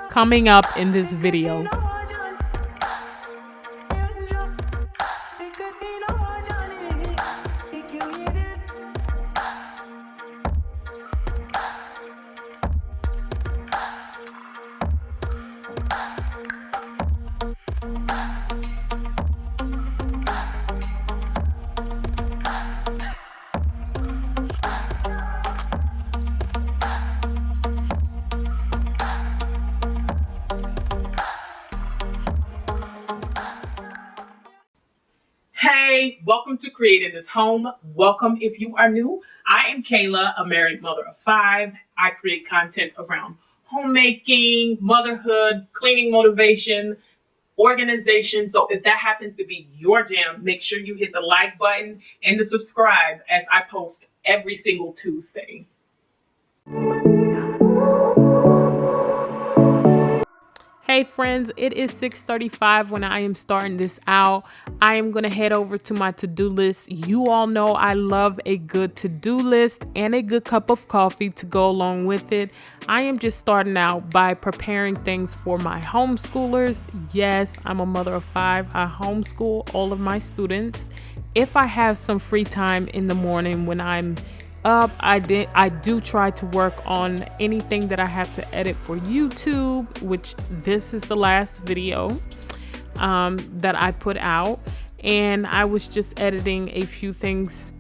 coming up in this video. Hey, welcome to Creating This Home. Welcome if you are new. I am Kayla, a married mother of 5. I create content around homemaking, motherhood, cleaning motivation, organization. So if that happens to be your jam, make sure you hit the like button and the subscribe as I post every single Tuesday. Hey friends, it is 6:35 when I am starting this out. I am going to head over to my to-do list. You all know I love a good to-do list and a good cup of coffee to go along with it. I am just starting out by preparing things for my homeschoolers. Yes, I'm a mother of 5. I homeschool all of my students. If I have some free time in the morning when I'm up, I do try to work on anything that I have to edit for YouTube, which this is the last video that I put out, and I was just editing a few things,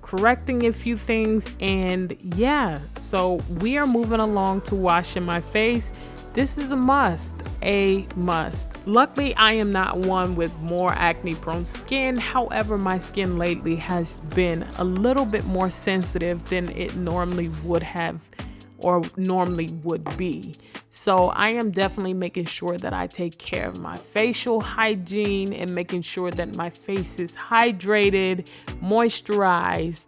correcting a few things, and yeah, so we are moving along to washing my face. This is a must. Luckily, I am not one with more acne-prone skin. However, my skin lately has been a little bit more sensitive than it normally would have or normally would be. So I am definitely making sure that I take care of my facial hygiene and making sure that my face is hydrated, moisturized,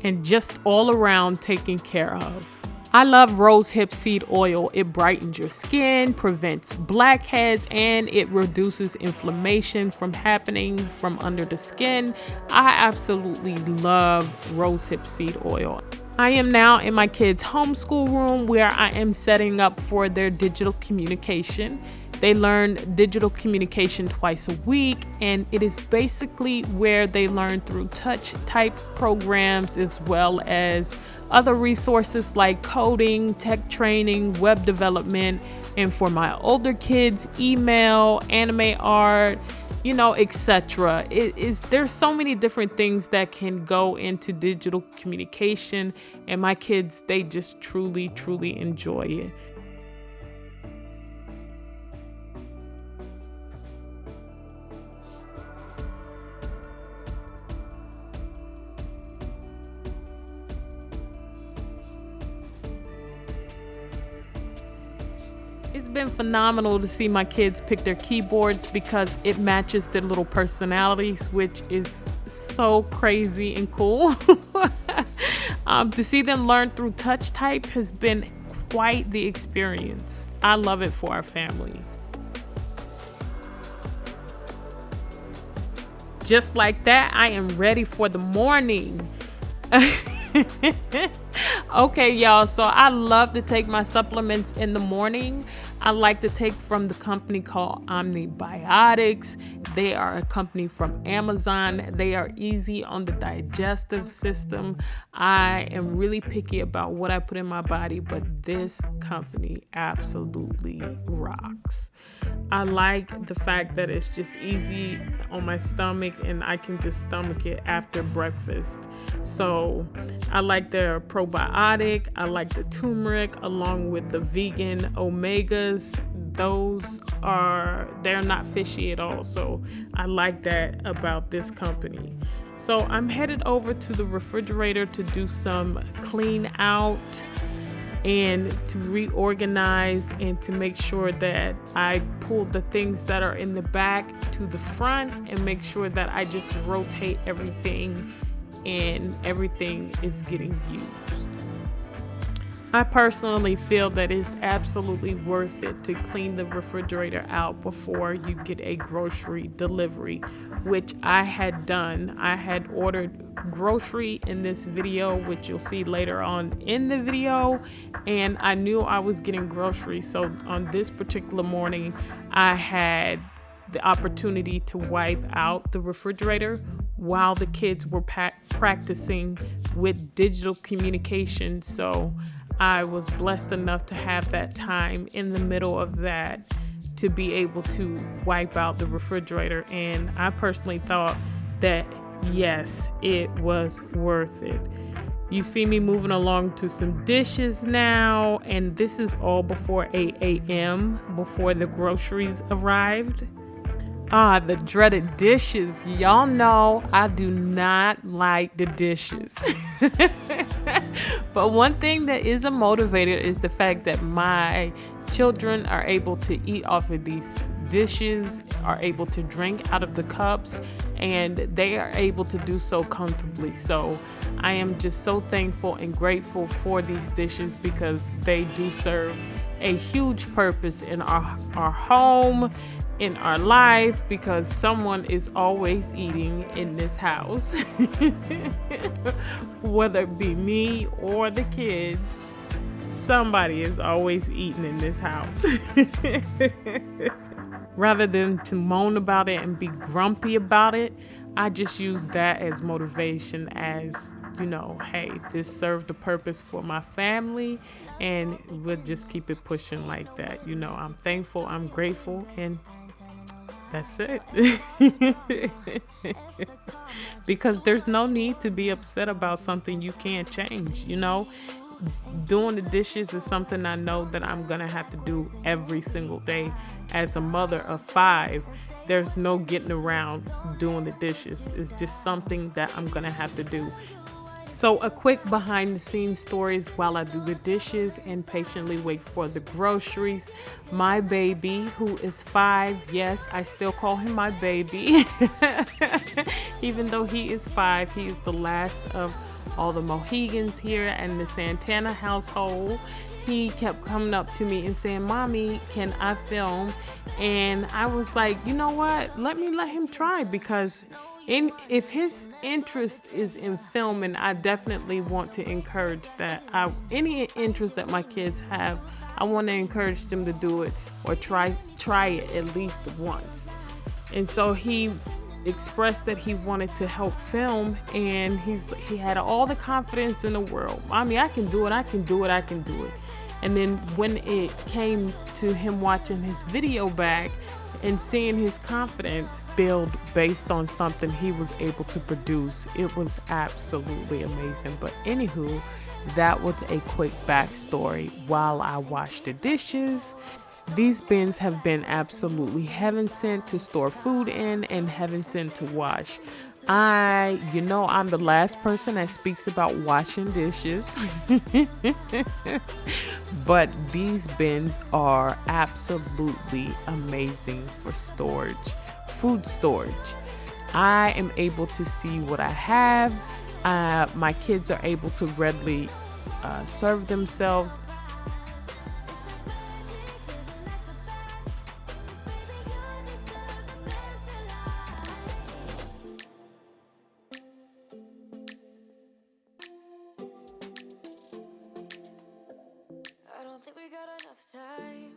and just all around taken care of. I love rose hip seed oil. It brightens your skin, prevents blackheads, and it reduces inflammation from happening from under the skin. I absolutely love rose hip seed oil. I am now in my kids' homeschool room where I am setting up for their digital communication. They learn digital communication twice a week, and it is basically where they learn through touch type programs as well as other resources like coding, tech training, web development, and for my older kids, email, anime art, etc. There's so many different things that can go into digital communication, and my kids, they just truly enjoy it. It's been phenomenal to see my kids pick their keyboards because it matches their little personalities, which is so crazy and cool. To see them learn through touch type has been quite the experience. I love it for our family. Just like that, I am ready for the morning. Okay, y'all, so I love to take my supplements in the morning. I like to take from the company called OmniBiotics. They are a company from Amazon. They are easy on the digestive system. I am really picky about what I put in my body, but this company absolutely rocks. I like the fact that it's just easy on my stomach and I can just stomach it after breakfast. So I like their probiotic. I like the turmeric along with the vegan omegas. They're not fishy at all. So I like that about this company. So I'm headed over to the refrigerator to do some clean out and to reorganize and to make sure that I pull the things that are in the back to the front and make sure that I just rotate everything and everything is getting used. I personally feel that it's absolutely worth it to clean the refrigerator out before you get a grocery delivery, which I had done. I had ordered grocery in this video, which you'll see later on in the video, and I knew I was getting groceries. So on this particular morning, I had the opportunity to wipe out the refrigerator while the kids were practicing with digital communication. So I was blessed enough to have that time in the middle of that to be able to wipe out the refrigerator. And I personally thought that, yes, it was worth it. You see me moving along to some dishes now, and this is all before 8 a.m., before the groceries arrived. The dreaded dishes. Y'all know I do not like the dishes. But one thing that is a motivator is the fact that my children are able to eat off of these dishes, are able to drink out of the cups, and they are able to do so comfortably. So I am just so thankful and grateful for these dishes because they do serve a huge purpose in our home, in our life, because someone is always eating in this house. Whether it be me or the kids, somebody is always eating in this house. Rather than to moan about it and be grumpy about it, I just use that as motivation, as, you know, hey, this served a purpose for my family, and we'll just keep it pushing like that. You know, I'm thankful, I'm grateful, and that's it. Because there's no need to be upset about something you can't change, you know. Doing the dishes is something I know that I'm gonna have to do every single day. As a mother of 5, there's no getting around doing the dishes. It's just something that I'm gonna have to do. So a quick behind the scenes stories while I do the dishes and patiently wait for the groceries. My baby, who is 5, yes, I still call him my baby. Even though he is 5, he is the last of all the Mohegans here in the Santana household. He kept coming up to me and saying, "Mommy, can I film?" And I was like, you know what? Let him try, because if his interest is in filming, I definitely want to encourage that. Any interest that my kids have, I want to encourage them to do it or try it at least once. And so he expressed that he wanted to help film, and he had all the confidence in the world. "Mommy, I can do it. I can do it. I can do it." And then when it came to him watching his video back and seeing his confidence build based on something he was able to produce, it was absolutely amazing. But anywho, that was a quick backstory while I washed the dishes. These bins have been absolutely heaven sent to store food in and heaven sent to wash. I'm the last person that speaks about washing dishes. But these bins are absolutely amazing for storage, food storage. I am able to see what I have. My kids are able to readily serve themselves. Time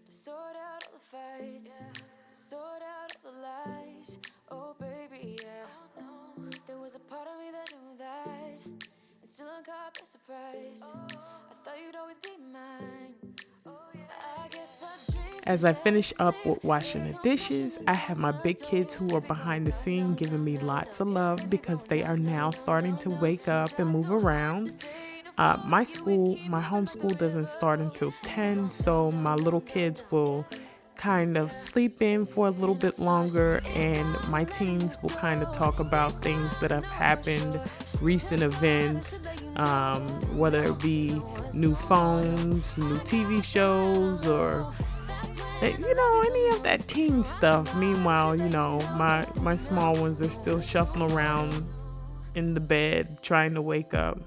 to sort out all the fights, to sort out all the lies. Oh baby, yeah. There was a part of me that knew that, and still I'm caught by surprise. I thought you'd always be mine. I guess I dreamed. As I finish up with washing the dishes, I have my big kids who are behind the scene giving me lots of love because they are now starting to wake up and move around. My homeschool doesn't start until 10, so my little kids will kind of sleep in for a little bit longer, and my teens will kind of talk about things that have happened, recent events, whether it be new phones, new TV shows, or any of that teen stuff. Meanwhile, my small ones are still shuffling around in the bed trying to wake up.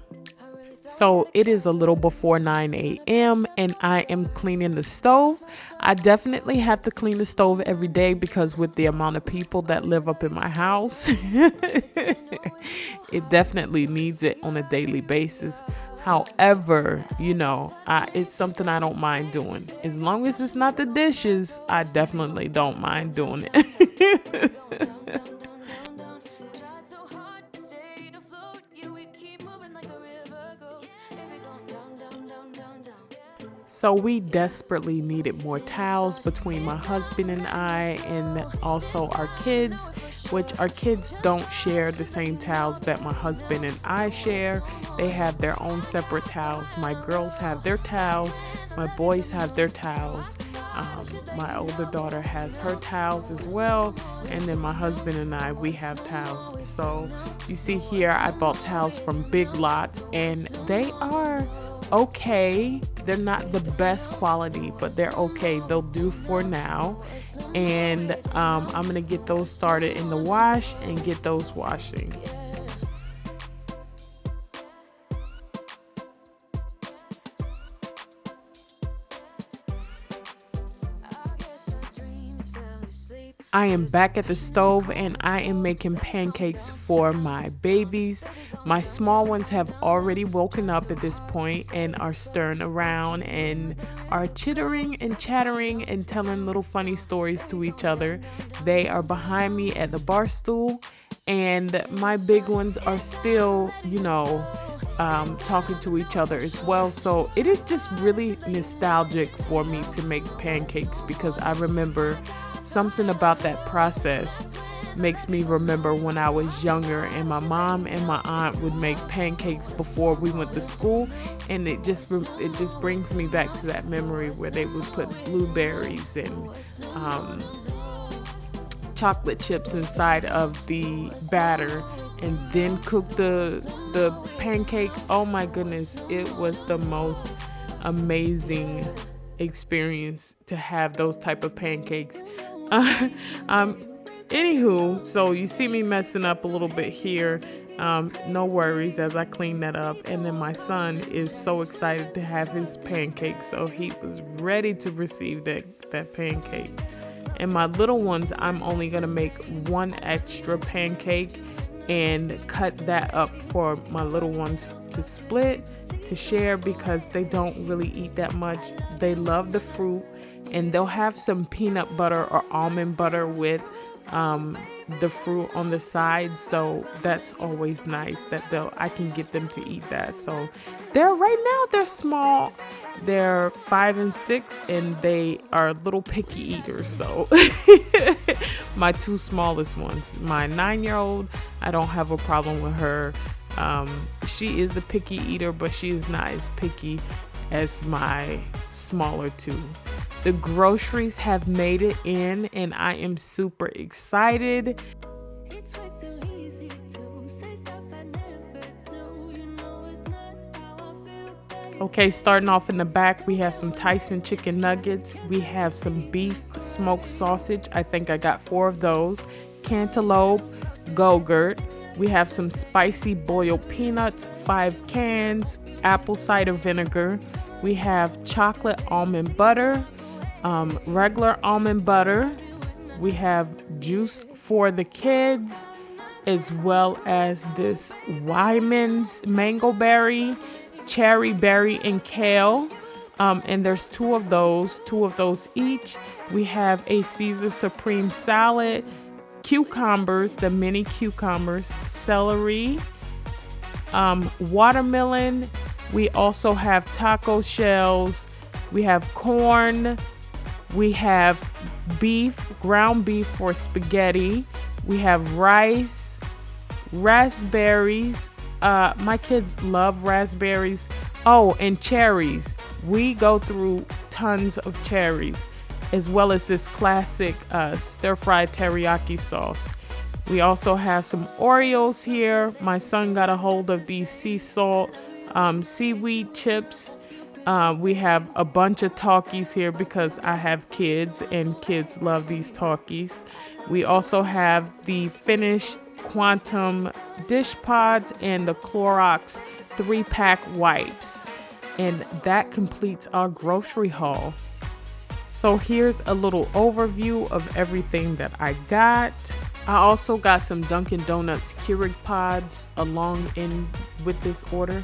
So it is a little before 9 a.m. and I am cleaning the stove. I definitely have to clean the stove every day because with the amount of people that live up in my house, it definitely needs it on a daily basis. However, it's something I don't mind doing. As long as it's not the dishes, I definitely don't mind doing it. Tried so hard to stay afloat. Yeah, we keep moving like the river goes. Baby, going down, down, down, down, down. So we desperately needed more towels between my husband and I, and also our kids, which our kids don't share the same towels that my husband and I share. They have their own separate towels. My girls have their towels. My boys have their towels. My older daughter has her towels as well. And then my husband and I, we have towels. So you see here, I bought towels from Big Lots, and they are okay. They're not the best quality, but they're okay. They'll do for now. And I'm gonna get those started in the wash and get those washing. I guess our dreams fell asleep. I am back at the stove and I am making pancakes for my babies. My small ones have already woken up at this point and are stirring around and are chittering and chattering and telling little funny stories to each other. They are behind me at the bar stool, and my big ones are still, talking to each other as well. So it is just really nostalgic for me to make pancakes because I remember something about that process makes me remember when I was younger and my mom and my aunt would make pancakes before we went to school, and it just brings me back to that memory where they would put blueberries and chocolate chips inside of the batter and then cook the pancake. Oh my goodness, it was the most amazing experience to have those type of pancakes. Anywho, so you see me messing up a little bit here. No worries as I clean that up. And then my son is so excited to have his pancake, so he was ready to receive that pancake. And my little ones, I'm only gonna make one extra pancake and cut that up for my little ones to split, to share, because they don't really eat that much. They love the fruit, and they'll have some peanut butter or almond butter with the fruit on the side. So that's always nice that I can get them to eat that. So they're small. They're 5 and 6, and they are little picky eaters. So my two smallest ones, my 9-year-old, I don't have a problem with her. She is a picky eater, but she is not as picky as my smaller two. The groceries have made it in, and I am super excited. It's way too easy to say stuff I never do. You know it's not how I feel, babe. Okay, starting off in the back, we have some Tyson chicken nuggets. We have some beef smoked sausage. I think I got 4 of those. Cantaloupe, Go-Gurt. We have some spicy boiled peanuts, 5 cans, apple cider vinegar. We have chocolate almond butter, regular almond butter. We have juice for the kids, as well as this Wyman's mango berry, cherry berry, and kale. And there's 2 of those each. We have a Caesar Supreme salad, cucumbers, the mini cucumbers, celery, watermelon. We also have taco shells. We have corn. We have beef, ground beef for spaghetti. We have rice, raspberries. My kids love raspberries. Oh, and cherries. We go through tons of cherries, as well as this classic stir-fried teriyaki sauce. We also have some Oreos here. My son got a hold of these sea salt seaweed chips. We have a bunch of Talkies here because I have kids and kids love these Talkies. We also have the Finnish Quantum dish pods and the Clorox 3-pack wipes. And that completes our grocery haul. So here's a little overview of everything that I got. I also got some Dunkin' Donuts Keurig pods along in with this order.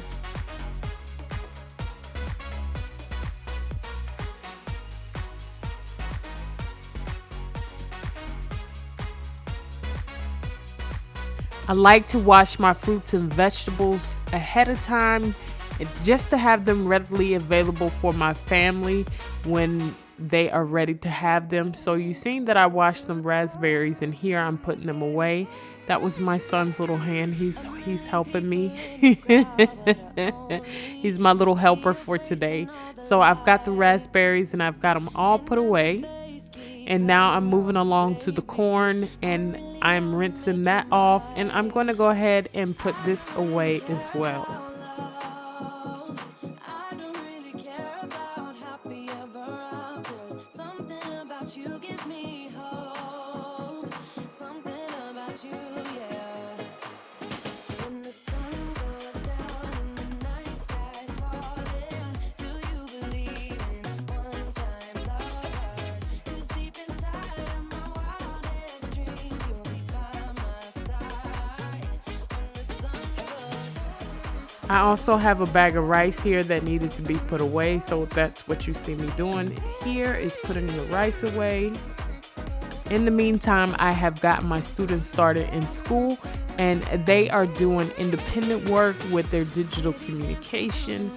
I like to wash my fruits and vegetables ahead of time. It's just to have them readily available for my family when they are ready to have them. So you've seen that I washed some raspberries, and here I'm putting them away. That was my son's little hand. He's helping me. He's my little helper for today. So I've got the raspberries and I've got them all put away. And now I'm moving along to the corn, and I'm rinsing that off, and I'm going to go ahead and put this away as well. You give me hope, something about you, yeah. When the sun goes down and the night sky's falling, do you believe in one-time lovers? 'Cause deep inside of my wildest dreams, you'll be by my side when the sun goes down. I also have a bag of rice here that needed to be put away, so that's what you see me doing here, is putting the rice away. In the meantime, I have got my students started in school, and they are doing independent work with their digital communication.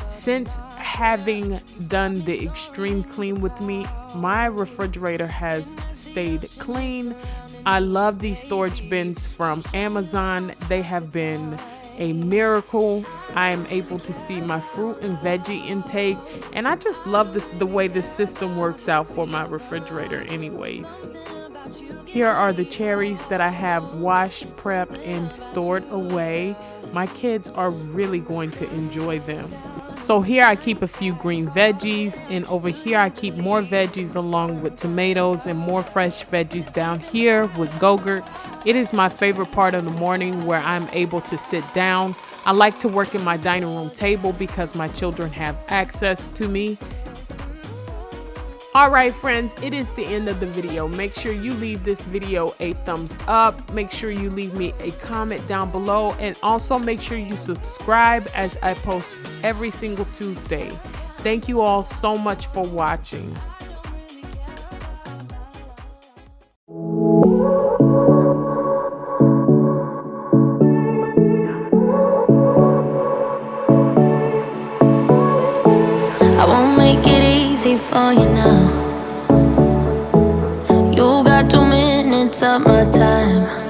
Since having done the extreme clean with me, my refrigerator has stayed clean. I love these storage bins from Amazon. They have been a miracle. I am able to see my fruit and veggie intake, and I just love the way this system works out for my refrigerator anyways. Here are the cherries that I have washed, prepped, and stored away. My kids are really going to enjoy them. So here I keep a few green veggies, and over here I keep more veggies along with tomatoes and more fresh veggies down here with Go-Gurt. It is my favorite part of the morning where I'm able to sit down. I like to work in my dining room table because my children have access to me. All right, friends, it is the end of the video. Make sure you leave this video a thumbs up. Make sure you leave me a comment down below, and also make sure you subscribe as I post every single Tuesday. Thank you all so much for watching. I won't make it easy for you now. You got 2 minutes of my time.